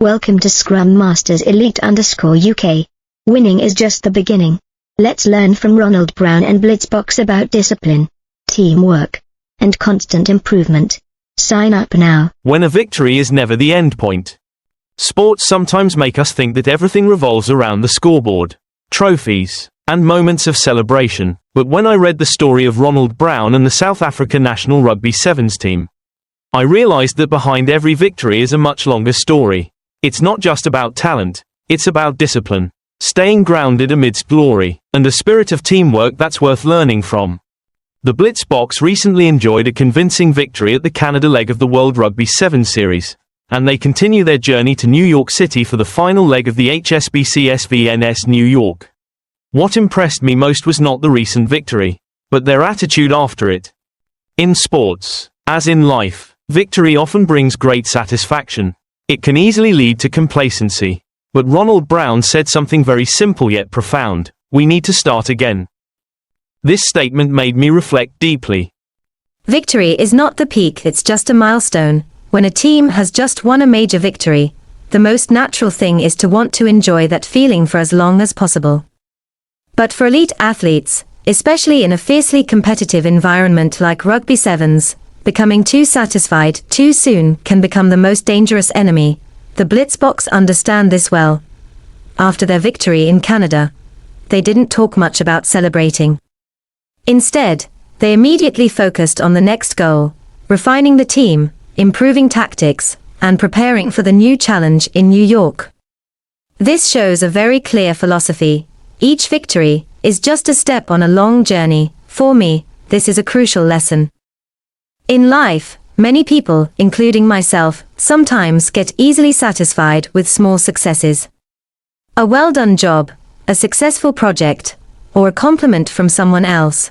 Welcome to Scrum Masters Elite _UK. Winning is just the beginning. Let's learn from Ronald Brown and BlitzBoks about discipline, teamwork, and constant improvement. Sign up now. When a victory is never the end point. Sports sometimes make us think that everything revolves around the scoreboard, trophies, and moments of celebration. But when I read the story of Ronald Brown and the South Africa national rugby sevens team, I realized that behind every victory is a much longer story. It's not just about talent, it's about discipline, staying grounded amidst glory, and a spirit of teamwork that's worth learning from. The BlitzBoks recently enjoyed a convincing victory at the Canada leg of the World Rugby Sevens Series, and they continue their journey to New York City for the final leg of the HSBC SVNS New York. What impressed me most was not the recent victory, but their attitude after it. In sports, as in life, victory often brings great satisfaction. It can easily lead to complacency. But Ronald Brown said something very simple yet profound: we need to start again. This statement made me reflect deeply. Victory is not the peak, it's just a milestone. When a team has just won a major victory, the most natural thing is to want to enjoy that feeling for as long as possible. But for elite athletes, especially in a fiercely competitive environment like rugby sevens, becoming too satisfied too soon can become the most dangerous enemy. The BlitzBoks understand this well. After their victory in Canada, they didn't talk much about celebrating. Instead, they immediately focused on the next goal, refining the team, improving tactics, and preparing for the new challenge in New York. This shows a very clear philosophy. Each victory is just a step on a long journey. For me, this is a crucial lesson. In life, many people, including myself, sometimes get easily satisfied with small successes. A well-done job, a successful project, or a compliment from someone else.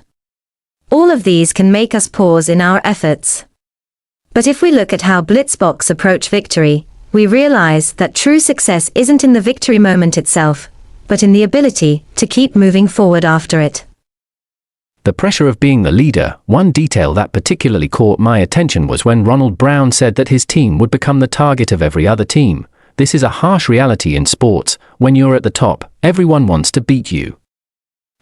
All of these can make us pause in our efforts. But if we look at how BlitzBoks approach victory, we realize that true success isn't in the victory moment itself, but in the ability to keep moving forward after it. The pressure of being the leader. One detail that particularly caught my attention was when Ronald Brown said that his team would become the target of every other team. This is a harsh reality in sports. When you're at the top, everyone wants to beat you.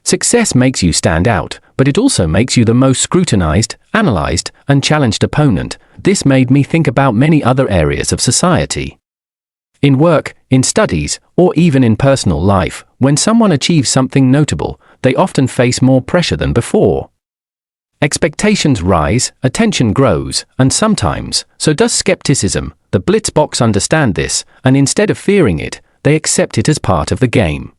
Success makes you stand out, but it also makes you the most scrutinized, analyzed, and challenged opponent. This made me think about many other areas of society. In work, in studies, or even in personal life, when someone achieves something notable, they often face more pressure than before. Expectations rise, attention grows, and sometimes, so does skepticism. The BlitzBoks understand this, and instead of fearing it, they accept it as part of the game.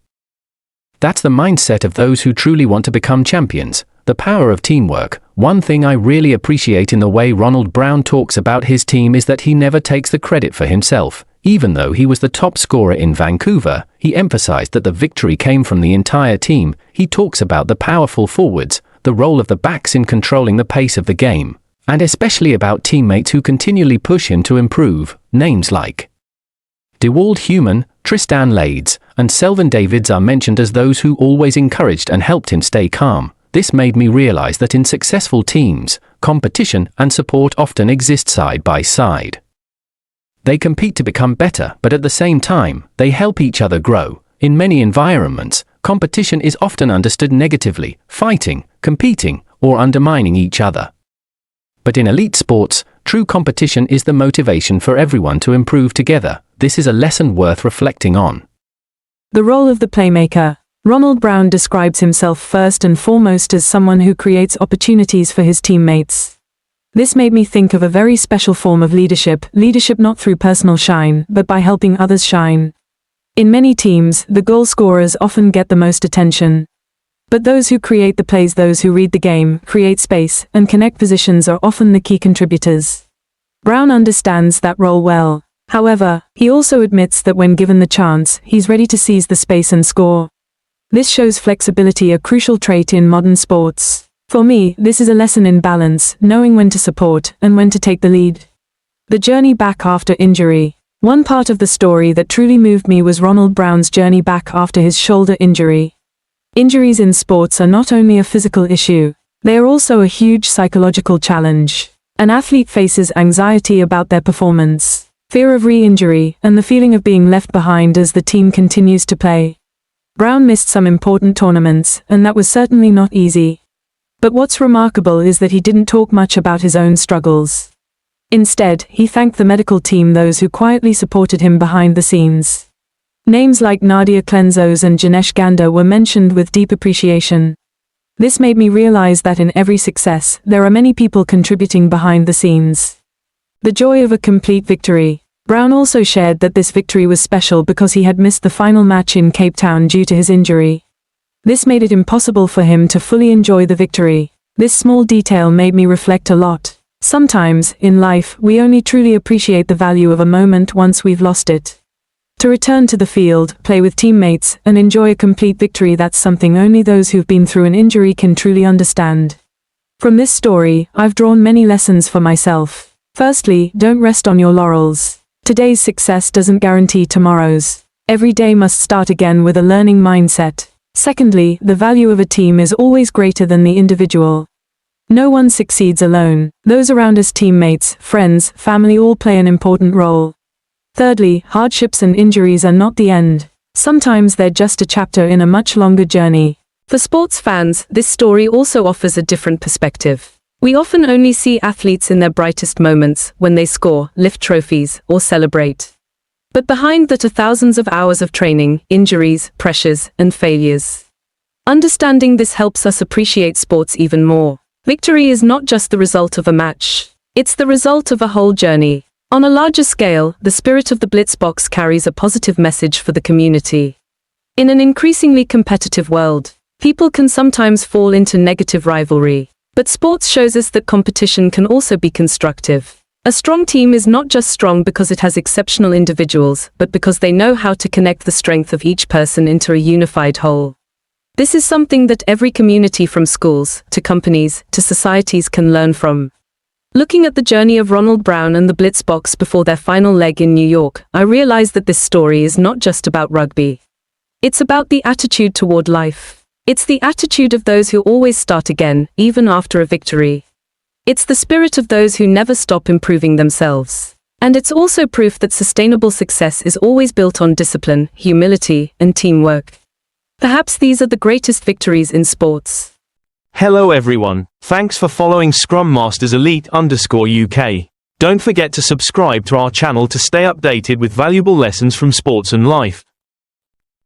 That's the mindset of those who truly want to become champions. The power of teamwork. One thing I really appreciate in the way Ronald Brown talks about his team is that he never takes the credit for himself. Even though he was the top scorer in Vancouver, he emphasized that the victory came from the entire team. He talks about the powerful forwards, the role of the backs in controlling the pace of the game, and especially about teammates who continually push him to improve. Names like Dewald Human, Tristan Lades, and Selvin Davids are mentioned as those who always encouraged and helped him stay calm. This made me realize that in successful teams, competition and support often exist side by side. They compete to become better, but at the same time, they help each other grow. In many environments, competition is often understood negatively, fighting, competing, or undermining each other. But in elite sports, true competition is the motivation for everyone to improve together. This is a lesson worth reflecting on. The role of the playmaker. Ronald Brown describes himself first and foremost as someone who creates opportunities for his teammates. This made me think of a very special form of leadership not through personal shine, but by helping others shine. In many teams, the goal scorers often get the most attention. But those who create the plays, those who read the game, create space, and connect positions are often the key contributors. Brown understands that role well. However, he also admits that when given the chance, he's ready to seize the space and score. This shows flexibility, a crucial trait in modern sports. For me, this is a lesson in balance, knowing when to support and when to take the lead. The journey back after injury. One part of the story that truly moved me was Ronald Brown's journey back after his shoulder injury. Injuries in sports are not only a physical issue, they are also a huge psychological challenge. An athlete faces anxiety about their performance. fear of re-injury, and the feeling of being left behind as the team continues to play. Brown missed some important tournaments, and that was certainly not easy. But what's remarkable is that he didn't talk much about his own struggles. Instead, he thanked the medical team, those who quietly supported him behind the scenes. Names like Nadia Klenzos and Janesh Ganda were mentioned with deep appreciation. This made me realize that in every success, there are many people contributing behind the scenes. The joy of a complete victory. Brown also shared that this victory was special because he had missed the final match in Cape Town due to his injury. This made it impossible for him to fully enjoy the victory. This small detail made me reflect a lot. Sometimes, in life, we only truly appreciate the value of a moment once we've lost it. To return to the field, play with teammates, and enjoy a complete victory, that's something only those who've been through an injury can truly understand. From this story, I've drawn many lessons for myself. Firstly, don't rest on your laurels. Today's success doesn't guarantee tomorrow's. Every day must start again with a learning mindset. Secondly, the value of a team is always greater than the individual. No one succeeds alone. Those around us, teammates, friends, family, all play an important role. Thirdly, hardships and injuries are not the end. Sometimes they're just a chapter in a much longer journey. For sports fans, this story also offers a different perspective. We often only see athletes in their brightest moments, when they score, lift trophies, or celebrate. But behind that are thousands of hours of training, injuries, pressures, and failures. Understanding this helps us appreciate sports even more. Victory is not just the result of a match. It's the result of a whole journey. On a larger scale, the spirit of the BlitzBoks carries a positive message for the community. In an increasingly competitive world, people can sometimes fall into negative rivalry. But sports shows us that competition can also be constructive. A strong team is not just strong because it has exceptional individuals, but because they know how to connect the strength of each person into a unified whole. This is something that every community, from schools, to companies, to societies, can learn from. Looking at the journey of Ronald Brown and the BlitzBoks before their final leg in New York, I realized that this story is not just about rugby. It's about the attitude toward life. It's the attitude of those who always start again, even after a victory. It's the spirit of those who never stop improving themselves. And it's also proof that sustainable success is always built on discipline, humility, and teamwork. Perhaps these are the greatest victories in sports. Hello everyone, thanks for following Scrum Masters Elite_UK. Don't forget to subscribe to our channel to stay updated with valuable lessons from sports and life.